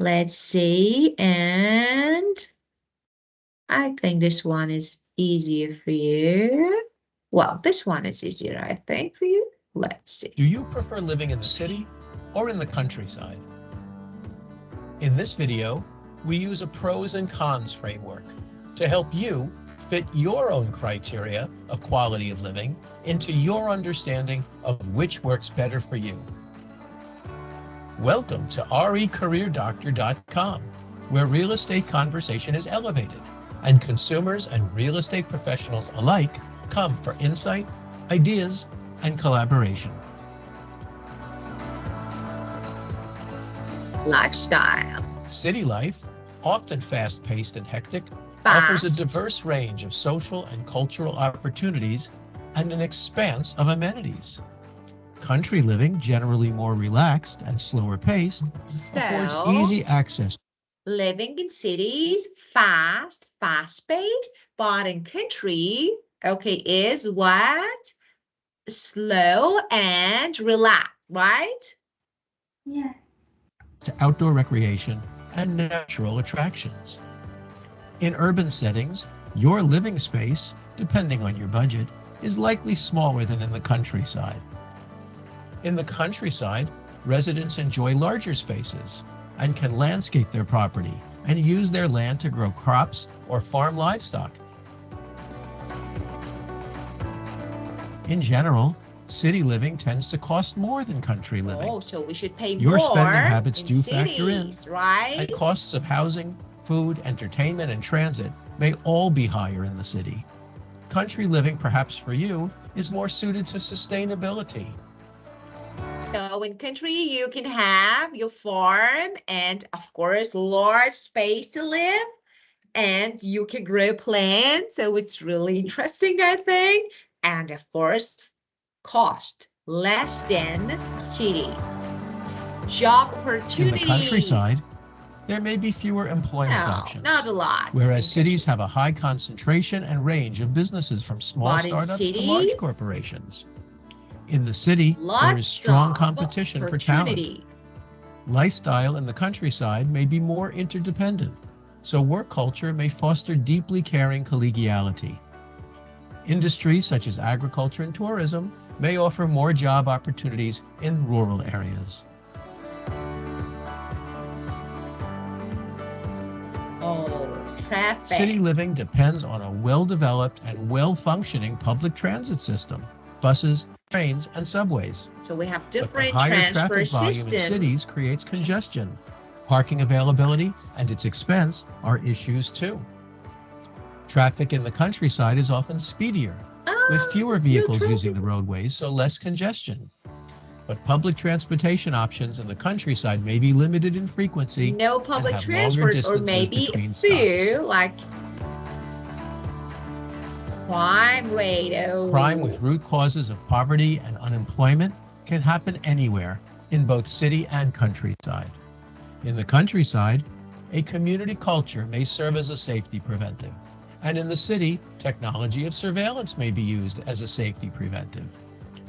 Let's see. And I think this one is easier for you. Well, this one is easier, I think, for you. Let's see. Do you prefer living in the city or in the countryside? In this video, we use a pros and cons framework to help you fit your own criteria of quality of living into your understanding of which works better for you. Welcome to recareerdoctor.com, where real estate conversation is elevated and consumers and real estate professionals alike come for insight, ideas, and collaboration. Lifestyle. City life, often fast-paced and hectic, offers a diverse range of social and cultural opportunities and an expanse of amenities. Country living, generally more relaxed and slower paced, affords easy access. Living in cities, fast-paced, but in country, okay, is what? Slow and relaxed, right? Yeah. To outdoor recreation and natural attractions. In urban settings, your living space, depending on your budget, is likely smaller than in the countryside. In the countryside, residents enjoy larger spaces and can landscape their property and use their land to grow crops or farm livestock. In general, city living tends to cost more than country living. Oh, so we should pay your more spending habits in do cities, factor in, right? and costs of housing, food, entertainment, and transit may all be higher in the city. Country living, perhaps for you, is more suited to sustainability. So in country, you can have your farm and, of course, large space to live, and you can grow plants. So it's really interesting, I think. And of course, cost less than city. Job opportunities. In the countryside, there may be fewer employment options. Not a lot. Whereas cities have a high concentration and range of businesses from small startups to large corporations. In the city, there is strong competition for talent. Lifestyle in the countryside may be more interdependent, so work culture may foster deeply caring collegiality. Industries such as agriculture and tourism may offer more job opportunities in rural areas. Traffic. City living depends on a well-developed and well-functioning public transit system, buses, trains, and subways. So we have different higher transport traffic volume in cities creates congestion. Parking availability and its expense are issues too. Traffic in the countryside is often speedier, with fewer vehicles using the roadways, so less congestion. But public transportation options in the countryside may be limited in frequency. No public transport, or maybe few, like crime rate. Crime with root causes of poverty and unemployment can happen anywhere, in both city and countryside. In the countryside, a community culture may serve as a safety preventive. And in the city, technology of surveillance may be used as a safety preventive.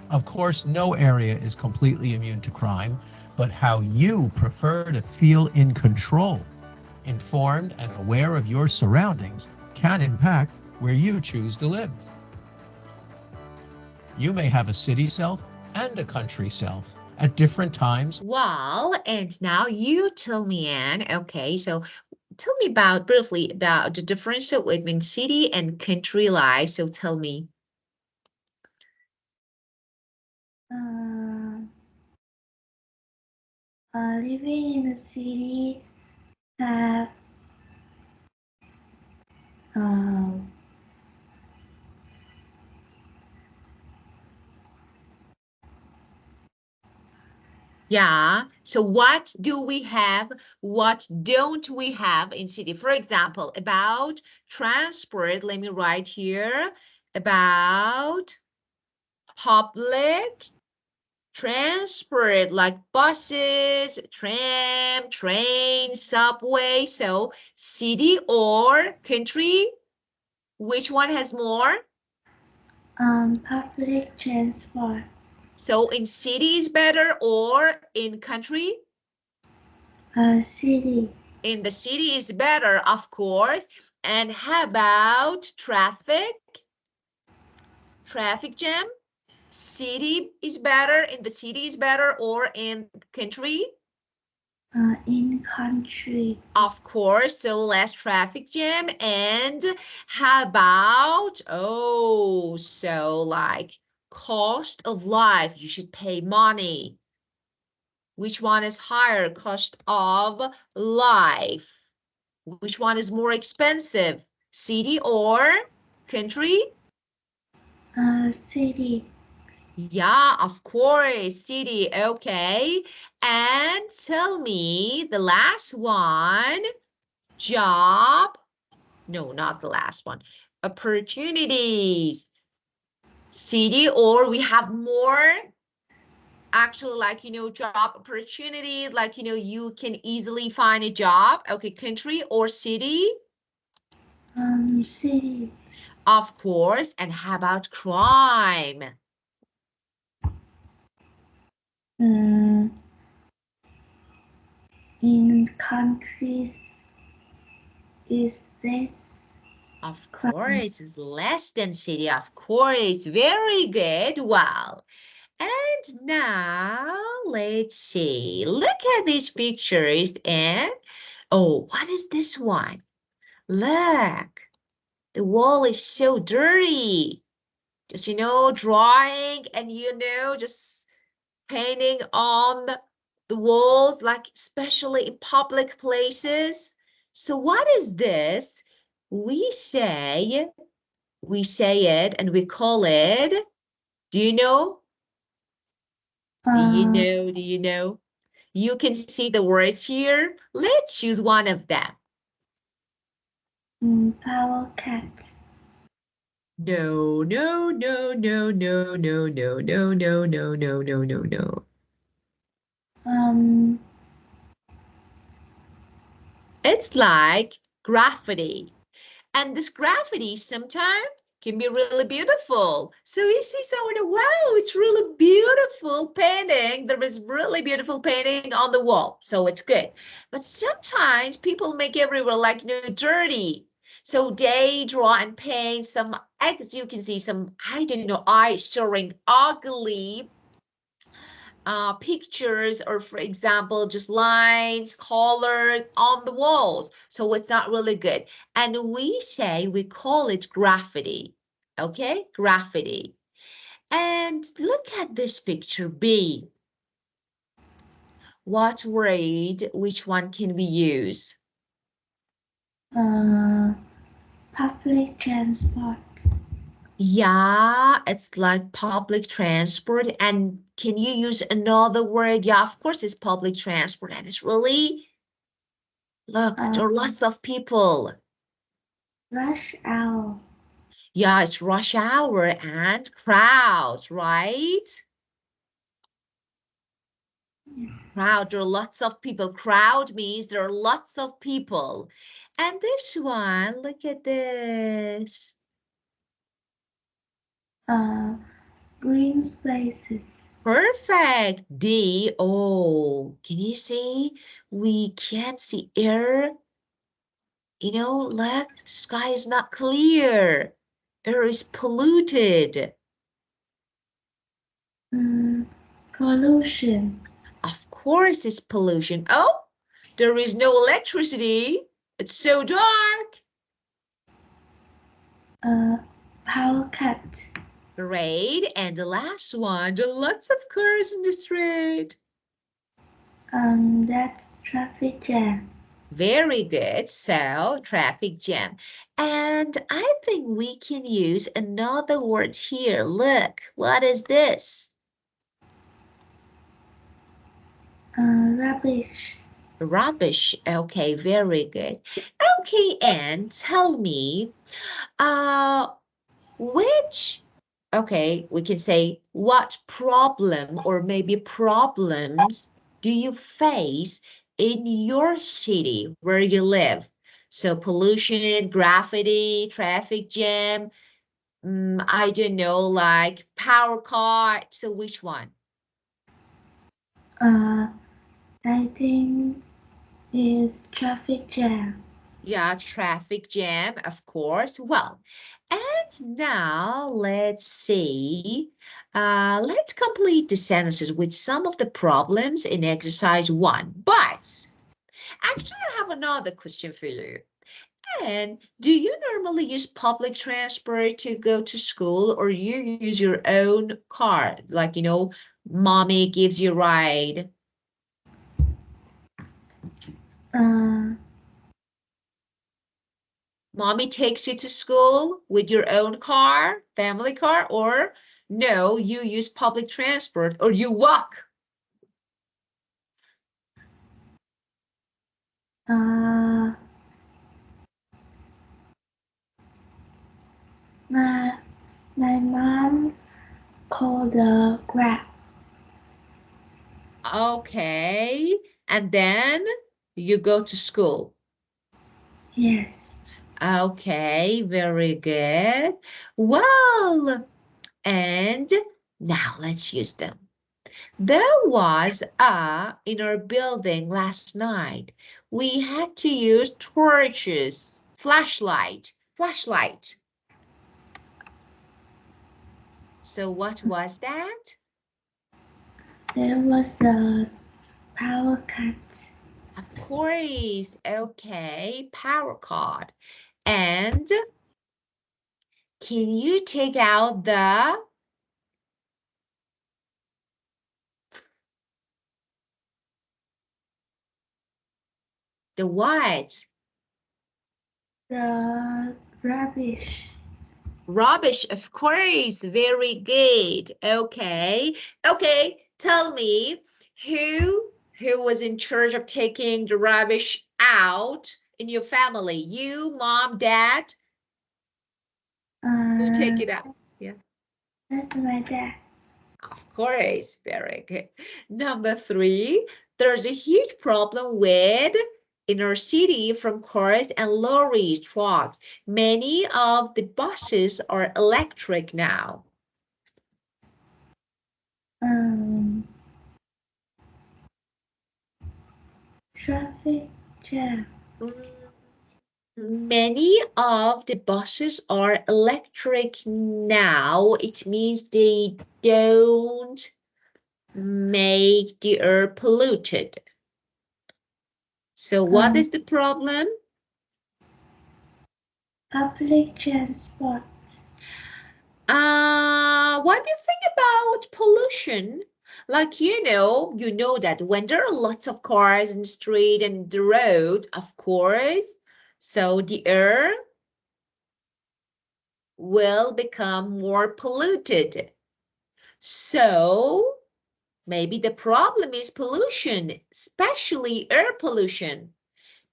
Of course, no area is completely immune to crime, but how you prefer to feel in control, informed and aware of your surroundings, can impact where you choose to live. You may have a city self and a country self at different times. Well, and now you tell me, Anne, okay, so tell me briefly about the difference between city and country life. So tell me. Living in the city have Yeah, so what do we have? What don't we have in city? For example, about transport, let me write here about public transport, like buses, tram, train, subway. So city or country, which one has more? Public transport. So in city is better or in country? City. In the city is better, of course. And how about traffic? Traffic jam? City is better, in the city is better, or in country? In country. Of course, so less traffic jam. And how about, oh, so like cost of life, you should pay money. Which one is higher? Cost of life. Which one is more expensive? City or country? City. Yeah, of course, city. Okay. And tell me the last one. Job. No, not the last one. Opportunities. City, or we have more actually, like, job opportunity, like, you can easily find a job. Okay, country or city? City. Of course. And how about crime? In countries is less Of crime. course, it's less than city. Of course, very good. Well, and now let's see. Look at these pictures and oh, what is this one? Look, the wall is so dirty. Just, drawing and, just painting on the walls, like especially in public places. So what is this? We say, we say it and we call it, do you know? Do you know? Do you know? You can see the words here. Let's choose one of them. Power cat. No, no, no, no, no, no, no, no, no, no, no, no, no, no. It's like graffiti. And this graffiti sometimes can be really beautiful. So you see someone, wow, it's really beautiful painting. There is really beautiful painting on the wall. So it's good. But sometimes people make everywhere like dirty. So they draw and paint some, as you can see, some, I don't know, eyes showing ugly pictures, or for example, just lines colored on the walls. So it's not really good. And we call it graffiti. Okay, graffiti. And look at this picture B. What word, which one can we use? Public transport. Yeah, it's like public transport. And can you use another word? Yeah, of course it's public transport. And it's really, look, there are lots of people. Rush hour. Yeah, it's rush hour and crowd, right? Crowd, there are lots of people. Crowd means there are lots of people. And this one, look at this. Green spaces. Perfect. D. Oh, can you see? We can't see air. Look, the sky is not clear. Air is polluted. Pollution. Of course, it's pollution. Oh, there is no electricity. It's so dark. Power cut. Great. And the last one, there are lots of cars in the street. That's traffic jam. Very good. So, traffic jam. And I think we can use another word here. Look, what is this? Rubbish. Rubbish. Okay, very good. Okay, and tell me, which, okay, we can say what problem or maybe problems do you face in your city where you live? So pollution, graffiti, traffic jam, I don't know, like power cut. So which one? I think is traffic jam. Yeah, traffic jam, of course. Well, and now let's see. Let's complete the sentences with some of the problems in exercise 1. But actually, I have another question for you. And do you normally use public transport to go to school, or you use your own car? Like, mommy gives you a ride. Uh, Mommy takes you to school with your own car, family car, or no, you use public transport or you walk. uh, my my mom called the Grab. Okay. And then you go to school. Yes. Okay, very good. Well, and now let's use them. There was in our building last night. We had to use torches, flashlight. So what was that? There was a power cut. Of course, okay, power cord. And can you take out the what? The rubbish. Rubbish, of course, very good. Okay, okay, tell me who was in charge of taking the rubbish out in your family? You, mom, dad? Who take Uh, it out? Yeah. that's my dad. Of course, very good. Number 3, there's a huge problem with in our city from cars and lorries, trucks. Many of the buses are electric now. Um, traffic jam. Mm, Many of the buses are electric now. It means they don't make the air polluted. So what Um, is the problem? public transport. What do you think about pollution? Like, you know that when there are lots of cars in the street and the road, of course, so the air will become more polluted. So maybe the problem is pollution, especially air pollution.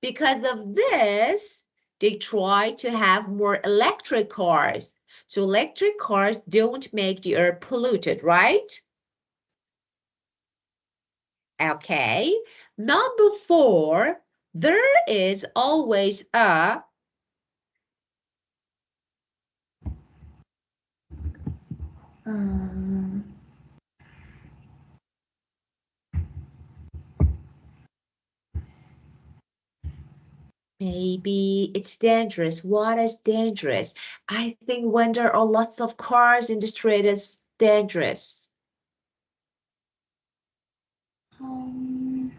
Because of this, they try to have more electric cars. So electric cars don't make the air polluted, right? Okay. Number 4, there is always a Um, maybe it's dangerous. What is dangerous? I think when there are lots of cars in the street is dangerous. um,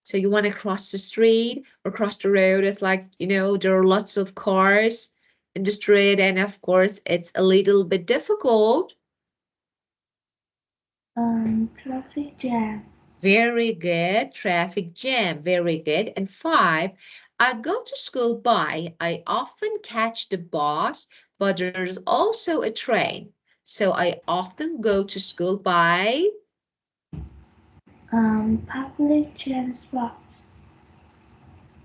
So you want to cross the street or cross the road. It's like, there are lots of cars in the street. And of course, it's a little bit difficult. traffic jam. Very good. Traffic jam. Very good. And 5, I go to school by. I often catch the bus, but there's also a train. So I often go to school by. Public transport.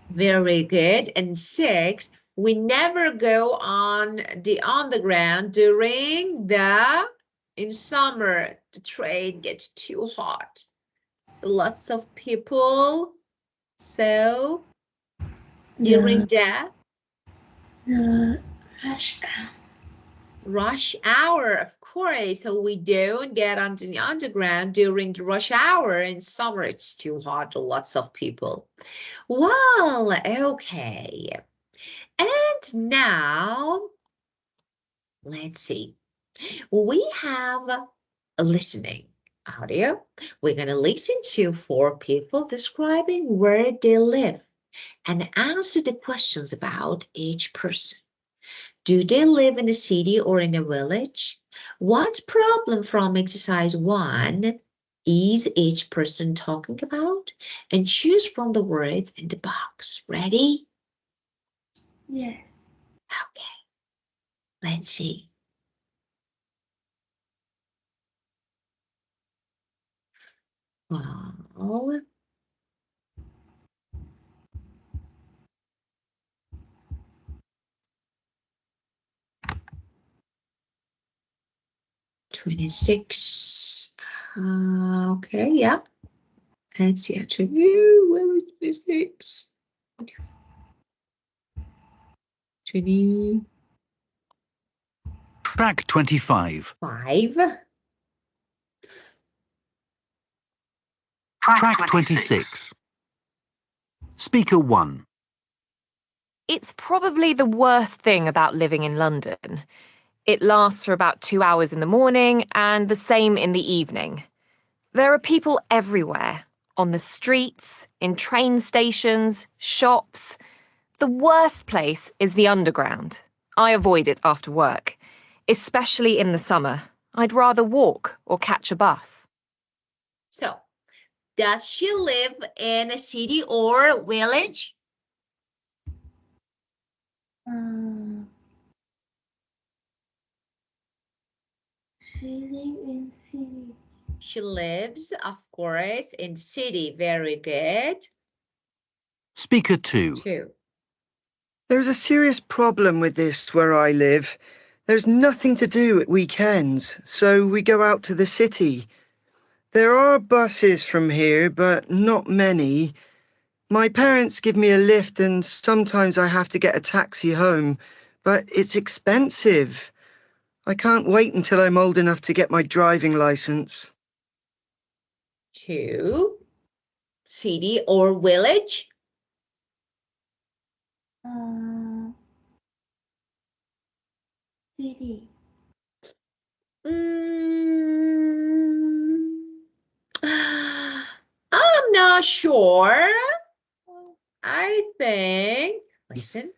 Very good. And 6, we never go on the underground during in summer, the train gets too hot. Lots of people. So during The the the rush hour. Rush hour, of course. So we don't get onto the underground during the rush hour. In summer, it's too hot, lots of people. Well, okay. And now, let's see. We have a listening audio. We're going to listen to 4 people describing where they live and answer the questions about each person. Do they live in a city or in a village? What problem from exercise 1 is each person talking about? And choose from the words in the box. Ready? Yes. Okay. Let's see. Well, 26. Okay, yeah. Let's see. Where is 26? 20. Track 25. 5. Track 26. Speaker 1. It's probably the worst thing about living in London. It lasts for about 2 hours in the morning and the same in the evening. There are people everywhere, on the streets, in train stations, shops. The worst place is the underground. I avoid it after work, especially in the summer. I'd rather walk or catch a bus. So, does she live in a city or village? She live in city. She lives, of course, in city. Very good. Speaker 2. 2. There's a serious problem with this where I live. There's nothing to do at weekends, so we go out to the city. There are buses from here, but not many. My parents give me a lift and sometimes I have to get a taxi home, but it's expensive. I can't wait until I'm old enough to get my driving license. 2. City or village? City. I'm not sure. I think, listen.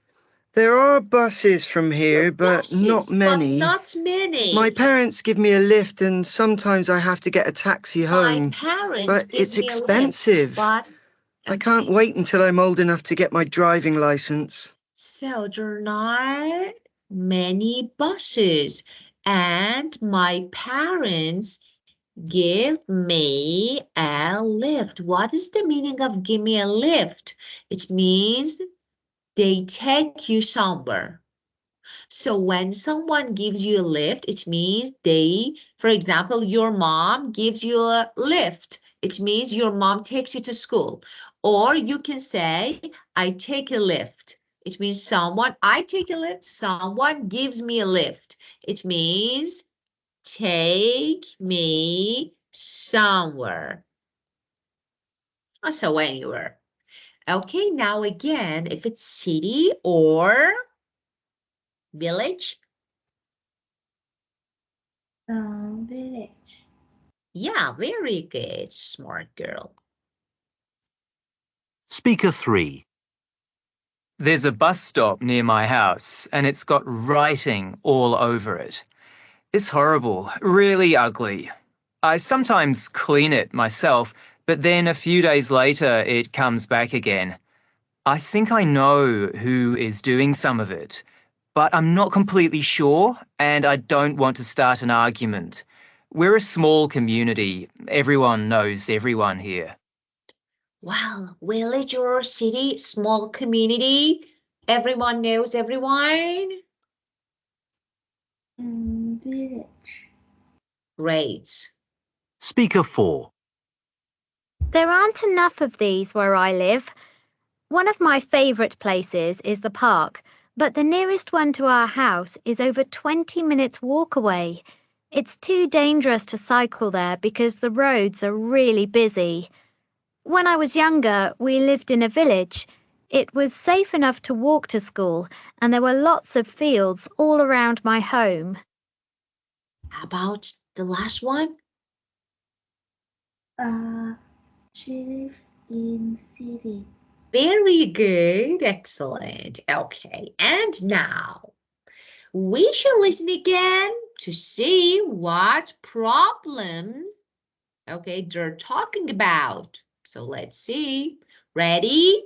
There are buses from here, but Buses, not many. But not many. My parents give me a lift and sometimes I have to get a taxi home. My parents But give it's me expensive. A lift, but I can't wait until I'm old enough to get my driving license. So there are not many buses, and my parents give me a lift. What is the meaning of give me a lift? It means they take you somewhere. So when someone gives you a lift, it means they, for example, your mom gives you a lift. It means your mom takes you to school. Or you can say, I take a lift. It means I take a lift, someone gives me a lift. It means take me somewhere. Also anywhere. Okay, now again, if it's city or village. Village. Yeah, very good, smart girl. Speaker 3. There's a bus stop near my house and it's got writing all over it. It's horrible, really ugly. I sometimes clean it myself, but then a few days later it comes back again. I think I know who is doing some of it, but I'm not completely sure and I don't want to start an argument. We're a small community. Everyone knows everyone here. Well, village or city, small community, everyone knows everyone. Village. Great. Speaker 4. There aren't enough of these where I live. One of my favourite places is the park, but the nearest one to our house is over 20 minutes walk away. It's too dangerous to cycle there because the roads are really busy. When I was younger, we lived in a village. It was safe enough to walk to school, and there were lots of fields all around my home. How about the last one? She lives in city. Very good. Excellent. Okay. And now we shall listen again to see what problems, okay, they're talking about. So let's see. Ready?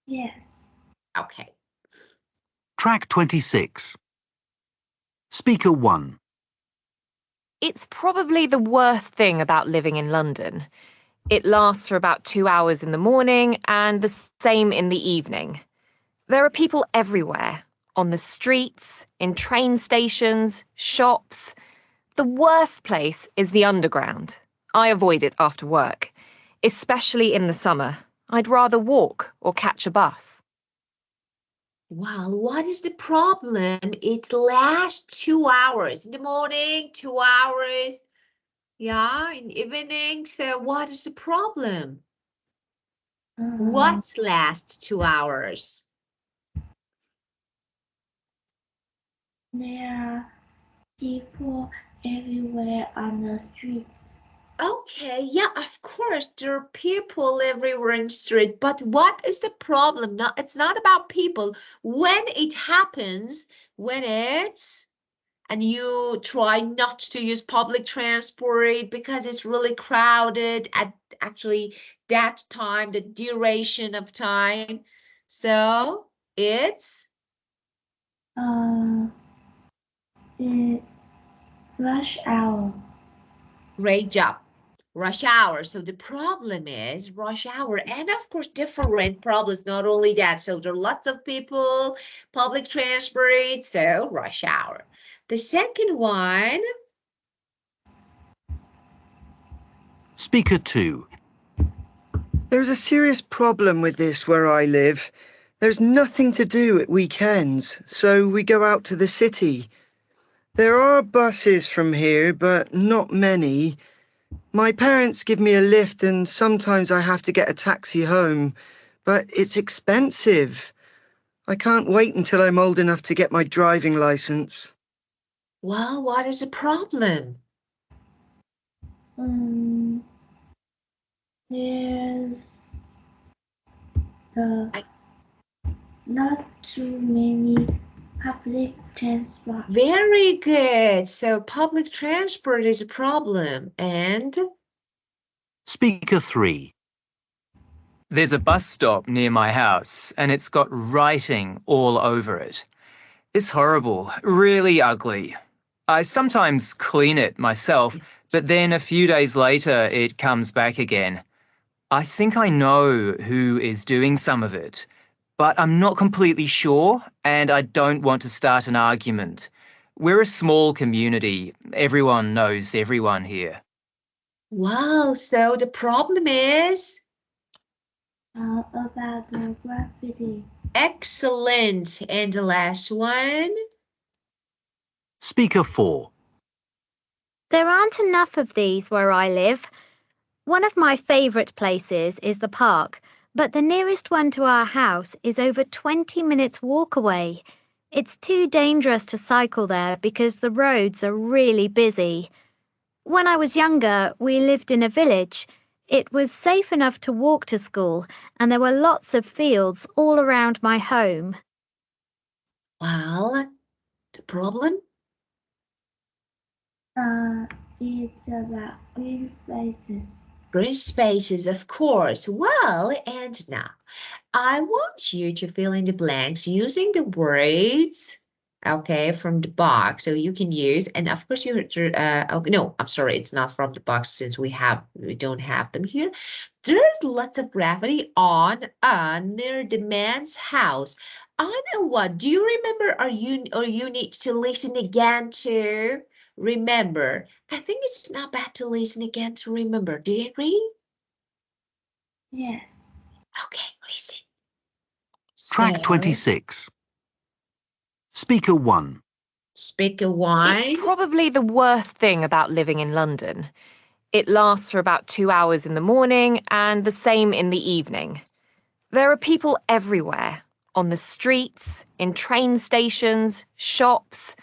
Yes. Okay. Track 26. Speaker 1. It's probably the worst thing about living in London. It lasts for about 2 hours in the morning and the same in the evening. There are people everywhere, on the streets, in train stations, shops. The worst place is the underground. I avoid it after work, especially in the summer. I'd rather walk or catch a bus. Well, what is the problem? It lasts 2 hours in the morning, 2 hours, yeah, in the evening. So what is the problem? What's last 2 hours? There are people everywhere on the streets. Okay, yeah, of course, there are people everywhere in the street, but what is the problem? No, it's not about people. When it happens, when it's, and you try not to use public transport because it's really crowded at actually that time, the duration of time. So it's It's rush hour. great job. Rush hour. So the problem is rush hour, and of course different problems, not only that. So there are lots of people, public transport, so rush hour. The second one, Speaker 2. There's a serious problem with this where I live. There's nothing to do at weekends, so we go out to the city. There are buses from here, but not many. My parents give me a lift and sometimes I have to get a taxi home, but it's expensive. I can't wait until I'm old enough to get my driving license. well, what is the problem? There's I- not too many public transport. Very good. So public transport is a problem. And Speaker 3. There's a bus stop near my house, and it's got writing all over it. It's horrible, really ugly. I sometimes clean it myself, but then a few days later it comes back again. I think I know who is doing some of it, but I'm not completely sure, and I don't want to start an argument. We're a small community. Everyone knows everyone here. wow, so the problem is About the graffiti. excellent. And the last one, Speaker 4. There aren't enough of these where I live. One of my favourite places is the park, but the nearest one to our house is over 20 minutes walk away. It's too dangerous to cycle there because the roads are really busy. When I was younger, we lived in a village. It was safe enough to walk to school, and there were lots of fields all around my home. well, the problem? It's about green spaces. Green spaces, of course. Well, and now I want you to fill in the blanks using the words, okay, from the box. So you can use, and of course okay, no, I'm sorry, it's not from the box since we don't have them here. There's lots of graffiti on near the man's house. I know what. Do you remember? Or you need to listen again to remember? I think it's not bad to listen again to remember. Do you agree? Yes. Okay, listen. Track So, 26. Speaker 1. Speaker 1. It's probably the worst thing about living in London. It lasts for about 2 hours in the morning and the same in the evening. There are people everywhere, on the streets, in train stations, shops.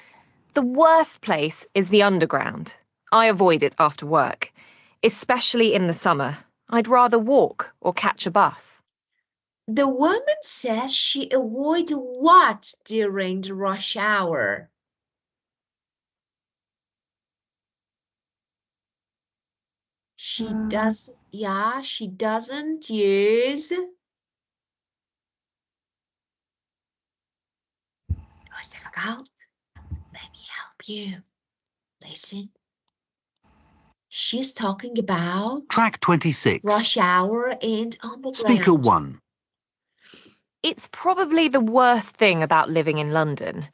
The worst place is the underground. I avoid it after work, especially in the summer. I'd rather walk or catch a bus. The woman says she avoids what during the rush hour? She doesn't use. Oh, it's difficult. Let me help you. Listen. She's talking about Track 26. rush hour and underground. Speaker 1. It's probably the worst thing about living in London.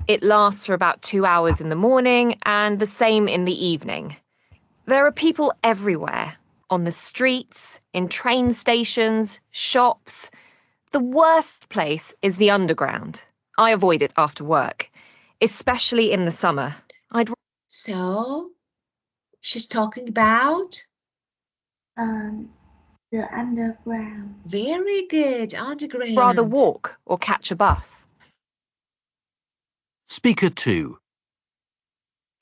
It lasts for about 2 hours in the morning and the same in the evening. There are people everywhere, on the streets, in train stations, shops. The worst place is the underground. I avoid it after work, especially in the summer. So, she's talking about? The underground. Very good, underground. Rather walk or catch a bus. Speaker 2.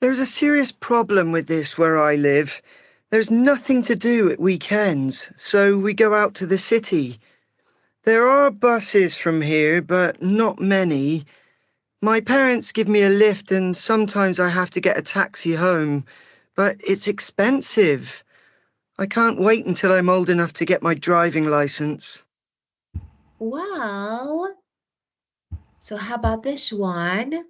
There's a serious problem with this where I live. There's nothing to do at weekends, so we go out to the city. There are buses from here, but not many. My parents give me a lift and sometimes I have to get a taxi home, but it's expensive. I can't wait until I'm old enough to get my driving license. Well, so how about this one?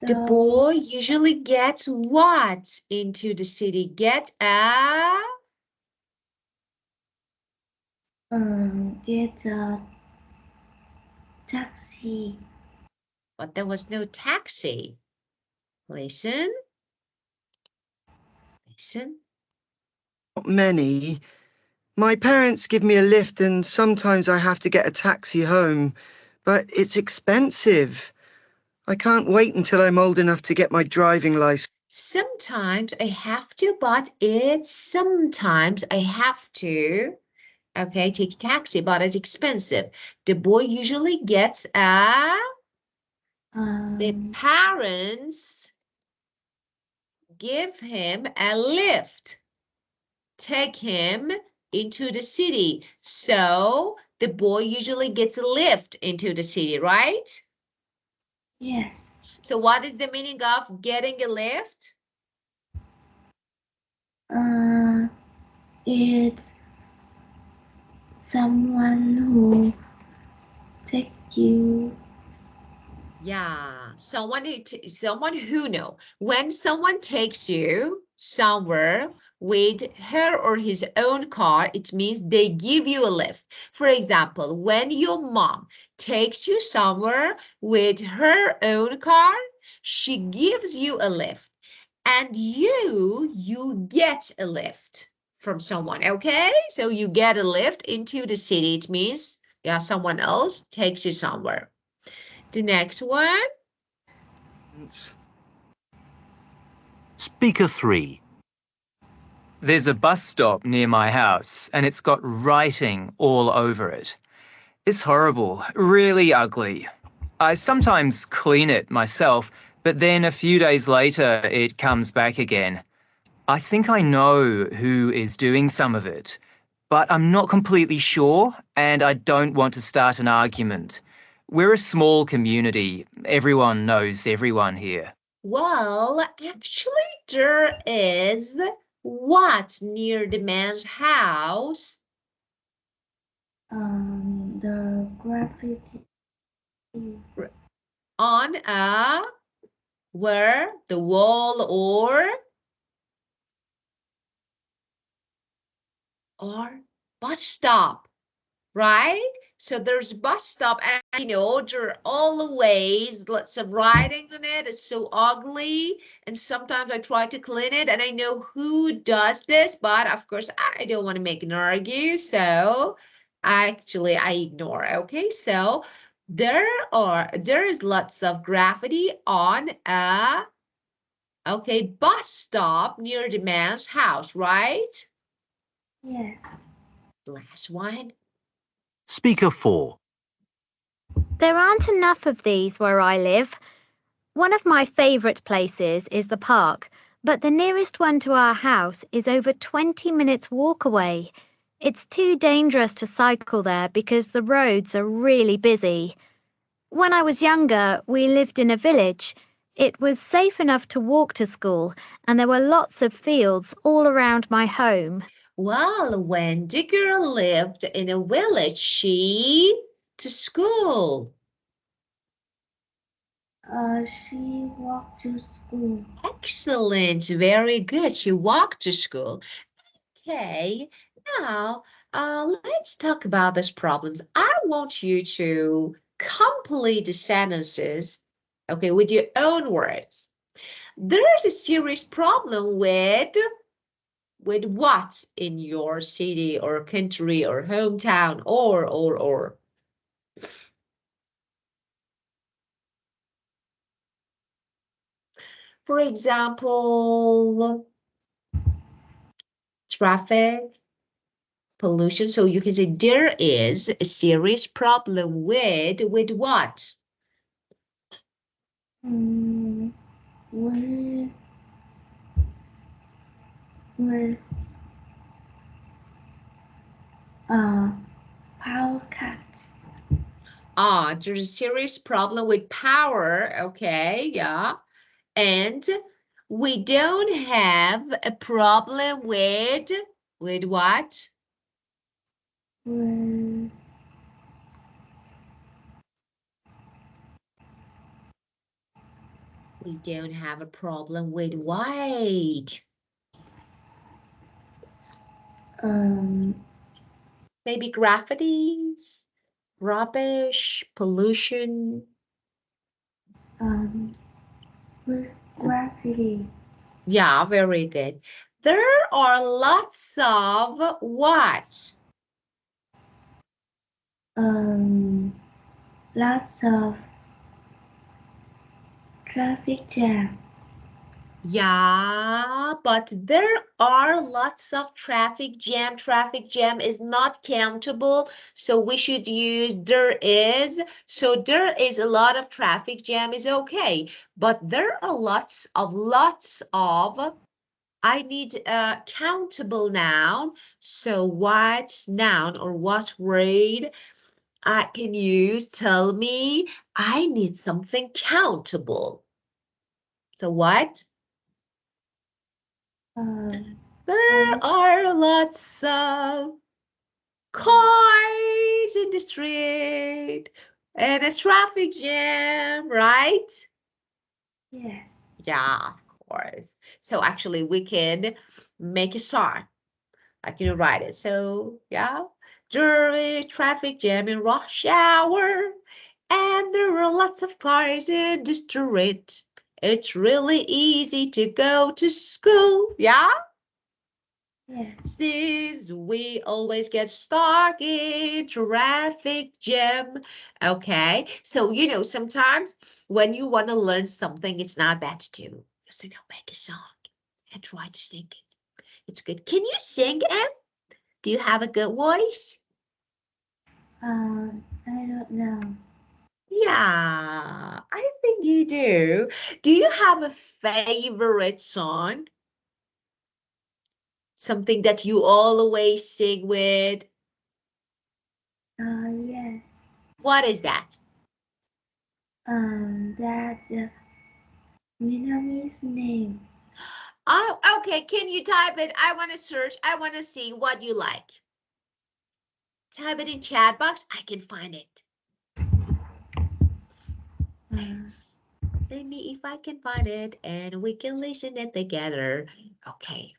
The boy usually gets what into the city? Get a taxi. but there was no taxi. Listen. Listen. Not many. My parents give me a lift and sometimes I have to get a taxi home, but it's expensive. I can't wait until I'm old enough to get my driving license. Sometimes I have to, but it's sometimes I have to. Okay, take a taxi, but it's expensive. The boy usually gets the parents give him a lift, take him into the city. So the boy usually gets a lift into the city, right? Yes. So what is the meaning of getting a lift? It's someone who takes you. Yeah, someone who know. When someone takes you somewhere with her or his own car, it means they give you a lift. For example, when your mom takes you somewhere with her own car, she gives you a lift. And you get a lift from someone, okay? So you get a lift into the city. It means, yeah, someone else takes you somewhere. The next one. Speaker 3. There's a bus stop near my house, and it's got writing all over it. It's horrible, really ugly. I sometimes clean it myself, but then a few days later it comes back again. I think I know who is doing some of it, but I'm not completely sure, and I don't want to start an argument. We're a small community. Everyone knows everyone here. Well, actually, there is what near the man's house? The graffiti. On a where the wall or bus stop, right? So there's bus stop and there are always lots of writings on it. It's so ugly. And sometimes I try to clean it and I know who does this, but of course I don't want to make an argue. So Actually, I ignore. Okay, so there is lots of graffiti on a bus stop near the man's house, right? Yes. Last one. Speaker 4. There aren't enough of these where I live. One of my favourite places is the park, but the nearest one to our house is over 20 minutes walk away. It's too dangerous to cycle there because the roads are really busy. When I was younger, we lived in a village. It was safe enough to walk to school, and there were lots of fields all around my home. Well, when the girl lived in a village, she to school. She walked to school. Excellent, very good. She walked to school. Okay, now let's talk about these problems. I want you to complete the sentences, okay, with your own words. There's a serious problem with what in your city or country or hometown or. For example, traffic, pollution. So you can say there is a serious problem with what? With power cut. There's a serious problem with power. Okay, yeah. And we don't have a problem with what? With We don't have a problem with white. Maybe graffitis, rubbish, pollution. with graffiti. Yeah, very good. There are lots of what? Lots of traffic jam. Yeah, but there are lots of traffic jam. Traffic jam is not countable, so we should use there is. So there is a lot of traffic jam is okay, but there are lots of, I need a countable noun. So what noun or what word I can use? Tell me, I need something countable. So what? There are lots of cars in the street and a traffic jam, right? Yes. Yeah, of course. So actually we can make a song. I can write it. So yeah, there is traffic jam in rush hour and there are lots of cars in the street. It's really easy to go to school. Yeah? Yes. Since we always get stuck in traffic jam. Okay, so sometimes when you want to learn something, it's not bad to just make a song and try to sing it. It's good. Can you sing, Em? Do you have a good voice? I don't know. Yeah, I think you do. Do you have a favorite song? Something that you always sing with? Yes. What is that? That's the Vietnamese name. Oh, okay. Can you type it? I want to search. I want to see what you like. Type it in chat box. I can find it. Let's let me if I can find it and we can listen it together. Okay.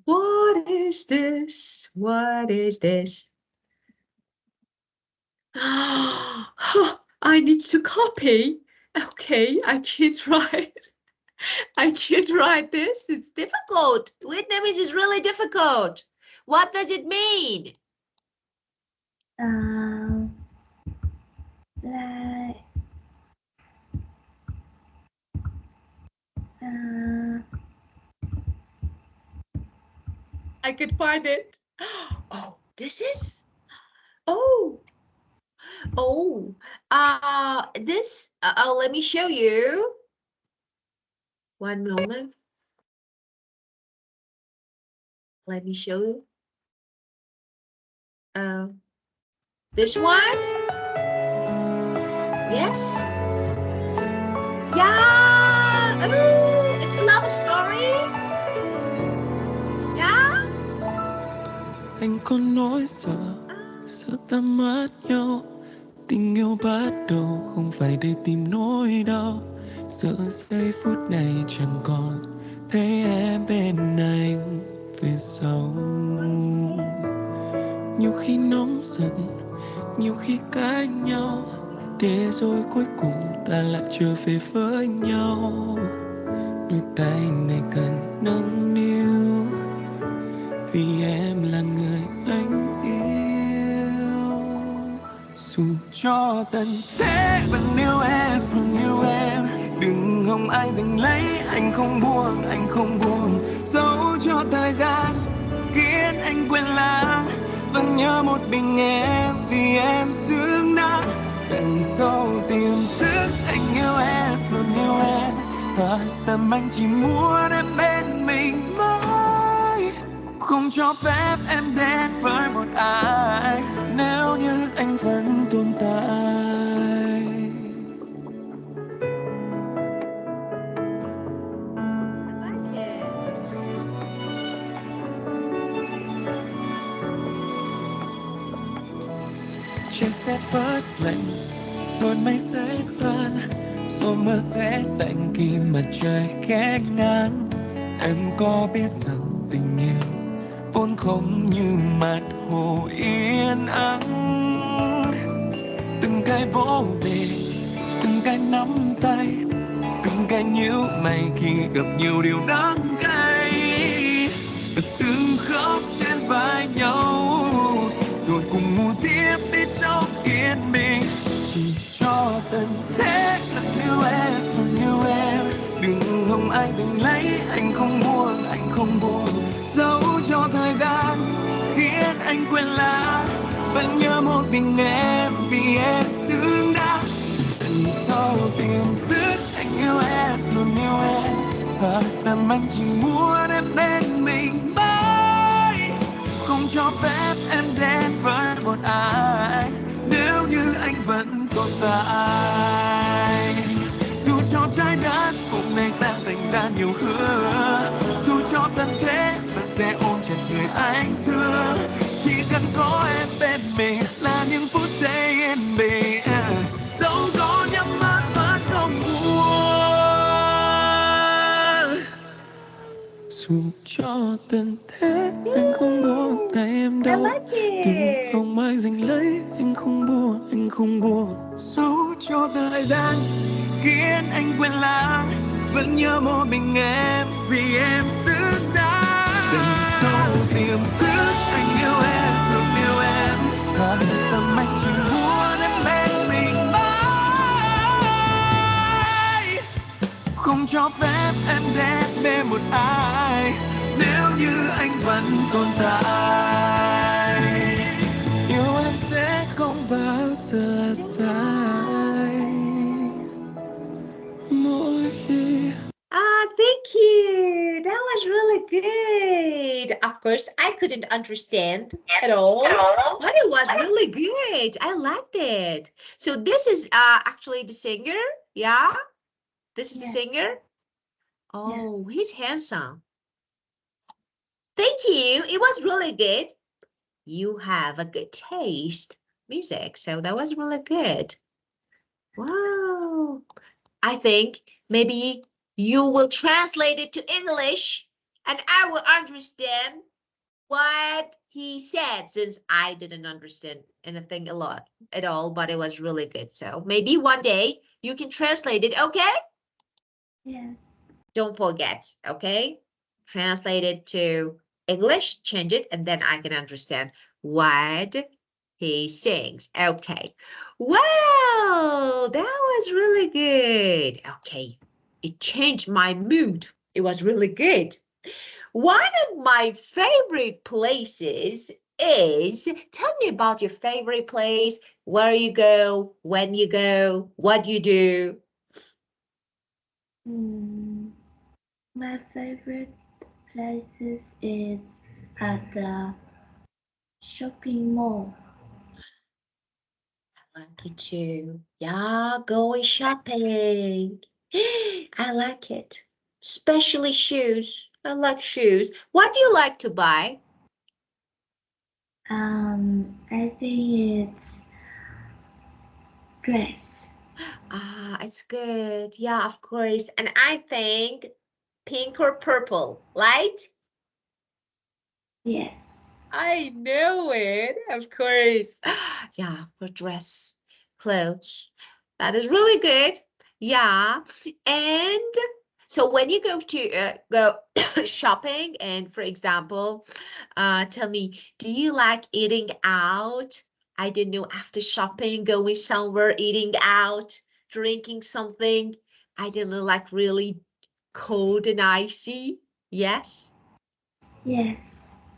What is this? What is this? I need to copy. Okay, I can't write. I can't write this. It's difficult. Vietnamese is really difficult. What does it mean? Like I could find it. Oh, this is. Oh, oh. This. Let me show you. One moment. Let me show you. This one. Yes. Yeah. Oh, it's a love story. Yeah. Anh có nỗi sợ, sợ ta mất nhau. Tình yêu bắt đầu không phải để tìm nỗi đau. Sợ giây phút này chẳng còn thấy em bên anh về sau. Nhiều khi nóng giận, nhiều khi cãi nhau, để rồi cuối cùng ta lại trở về với nhau. Đôi tay này cần nâng niu, vì em là người anh yêu. Dù cho tận thế vẫn yêu em, vẫn yêu em. Đừng hòng ai giành lấy, anh không buông, anh không buông. Dẫu cho thời gian khiến anh quên lãng, vẫn nhớ một mình em, vì em xứng đáng. Tận sâu tiềm thức anh yêu em, luôn yêu em. Và tâm anh chỉ muốn em bên mình mãi, không cho phép em đến với một ai nếu như anh vẫn tồn tại. Trời sẽ bớt lạnh, rồi mây sẽ tan, rồi mưa sẽ tạnh khi mặt trời khẽ ngang. Em có biết rằng tình yêu vốn không như mặt hồ yên ắng. Từng cái vỗ về, từng cái nắm tay, từng cái nhíu mày khi gặp nhiều điều đắng cay. Và từng khóc trên vai nhau, rồi cùng ngủ tiếp đến trong yên bình. Dù cho tận thế vẫn yêu em, vẫn yêu em. Đừng hòng ai giành lấy, anh không buông, anh không buông. Dẫu cho thời gian khiến anh quên lãng, vẫn nhớ một mình em, vì em xứng đáng. Tận sâu tiềm thức anh yêu em, luôn yêu em. Và tâm anh chỉ muốn em bên mình mãi, không cho phép em đến với một ai nếu như anh vẫn tồn tại. Dù cho trái đất hôm nay ta thành ra nhiều hứa, dù cho tận thế vẫn sẽ ôm chặt người anh thương. Chỉ cần có em bên mình là những phút giây yên bình. Dẫu có nhắm mắt vẫn không buồn. Dù cho tận thế anh không buông tay em đâu. Đừng không ai giành lấy, anh không buông, anh không buông. Dù cho thời gian khiến anh quên lãng, vẫn nhớ một mình em, vì em xứng đáng. Tận sâu tiềm thức anh yêu em, luôn yêu em. Và tâm anh chỉ muốn em bên mình mãi, không cho phép em đến bên một ai nếu như anh vẫn tồn tại. Yêu em sẽ không bao giờ sai. Mỗi khi Thank you. That was really good. Of course, I couldn't understand at all, but it was really good. I liked it. So this is actually the singer. Yeah, this is the singer. Oh, he's handsome. Thank you. It was really good. You have a good taste music, so that was really good. Wow. I think maybe you will translate it to English and I will understand what he said, since I didn't understand anything a lot at all, but it was really good. So maybe one day you can translate it, okay? Yes. Don't forget, okay? Translate it to English, change it, and then I can understand what he sings. Okay. Well, that was really good. Okay. It changed my mood. It was really good. One of my favorite places is, tell me about your favorite place, where you go, when you go, what you do. My favorite places is at the shopping mall. I like it too. Yeah, going shopping. I like it. Especially shoes. I like shoes. What do you like to buy? I think it's dress. Ah, it's good. Yeah, of course. And I think pink or purple, light? Yes. I know it, of course. Yeah, for dress, clothes. That is really good. Yeah. And so when you go shopping and for example, tell me, do you like eating out? I don't know, after shopping, going somewhere, eating out, drinking something. I don't know, like really cold and icy. Yes? Yes.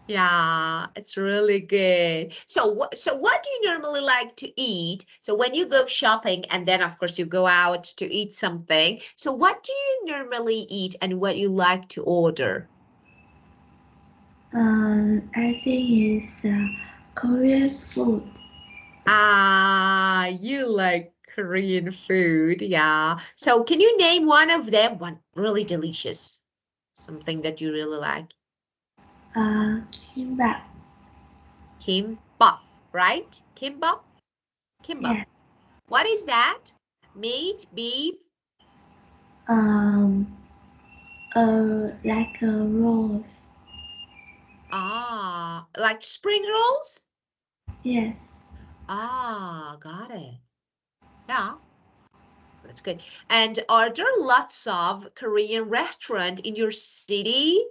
Yeah, it's really good. So what do you normally like to eat? So when you go shopping and then of course you go out to eat something. So what do you normally eat and what you like to order? I think it's Korean food. Ah, you like Korean food, yeah. So can you name one of them, one really delicious, something that you really like? Kimbap. Kimbap, right? Kimbap? Kimbap. Yes. What is that? Meat, beef? Um, like a rose. Ah, like spring rolls? Yes. Ah, got it. Yeah, that's good. And are there lots of Korean restaurant in your city?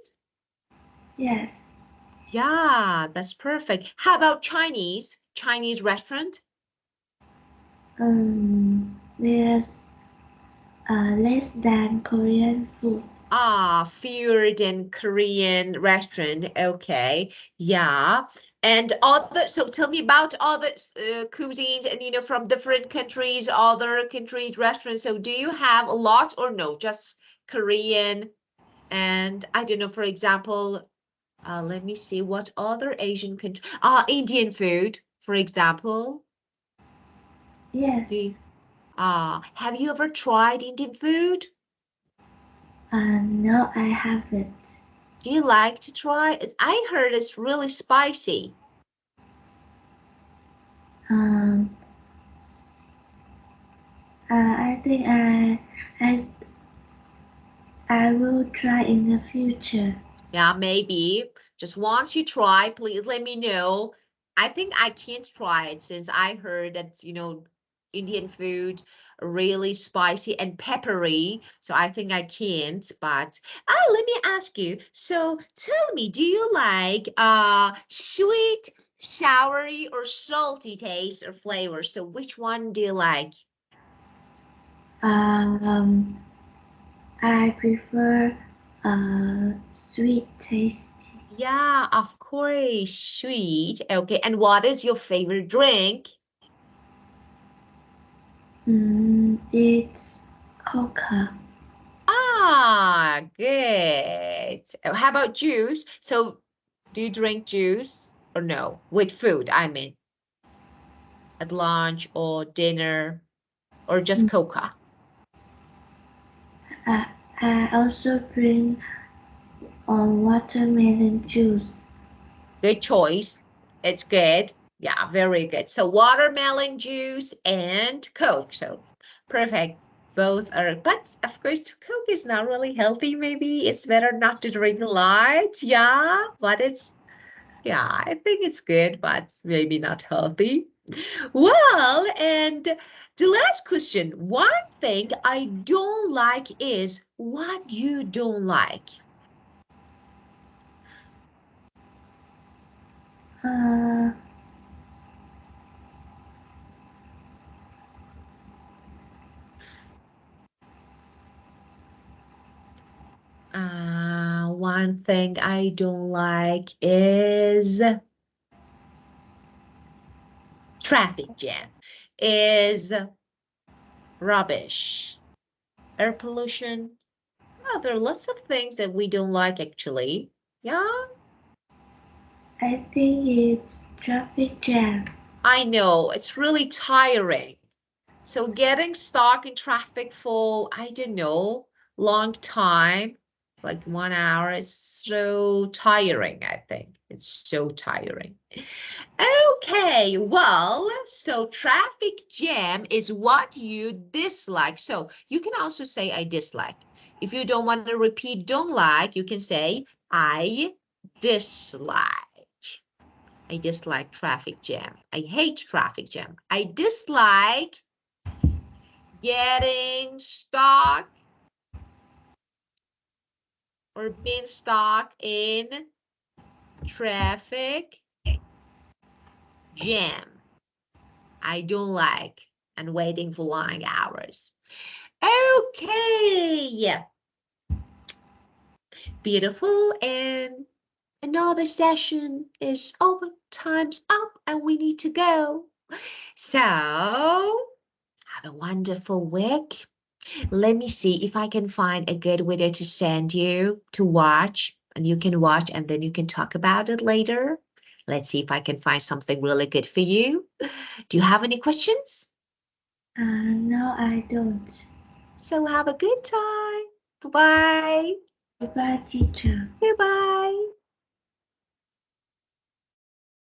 Yes. Yeah, that's perfect. How about Chinese? Chinese restaurant? There's less than Korean food. Ah, fewer than Korean restaurant. Okay, yeah. And other, so tell me about other cuisines and from different countries, other countries' restaurants. So do you have a lot or no? Just Korean and I don't know, for example, let me see what other Asian country, Indian food, for example. Yes. Do have you ever tried Indian food? No, I haven't. Do you like to try it? I heard it's really spicy. Um, I think I I will try in the future. Yeah, maybe. Just once you try, please let me know. I think I can't try it since I heard that, Indian food really spicy and peppery. So I think I can't, but let me ask you. So tell me, do you like sweet, soury, or salty taste or flavor? So which one do you like? Um, I prefer sweet taste. Yeah, of course, sweet. Okay, and what is your favorite drink? It's coca. Ah, good. How about juice? So, do you drink juice or no? With food, I mean, at lunch or dinner or just Mm, coca? I, I also drink watermelon juice. Good choice. It's good. Yeah, very good. So, watermelon juice and Coke. So, perfect. Both are, but of course, Coke is not really healthy. Maybe it's better not to drink a lot. Yeah, but it's Yeah, I think it's good, but maybe not healthy. Well, and the last question, one thing I don't like is what you don't like. Uh, One thing I don't like is traffic jam, is rubbish, air pollution. Well, there are lots of things that we don't like actually. Yeah, I think it's traffic jam. I know, it's really tiring. So getting stuck in traffic for, I don't know, long time, like 1 hour, is so tiring, I think. It's so tiring. Okay, well, so traffic jam is what you dislike. So you can also say I dislike. If you don't want to repeat don't like, you can say I dislike. I dislike traffic jam. I hate traffic jam. I dislike getting stuck or being stuck in traffic jam. I don't like and waiting for long hours. Okay, yeah, beautiful. And another session is over. Time's up and we need to go. So have a wonderful week. Let me see if I can find a good video to send you to watch, and you can watch and then you can talk about it later. Let's see if I can find something really good for you. Do you have any questions? No, I don't. So have a good time. Bye-bye. Goodbye, teacher. Goodbye.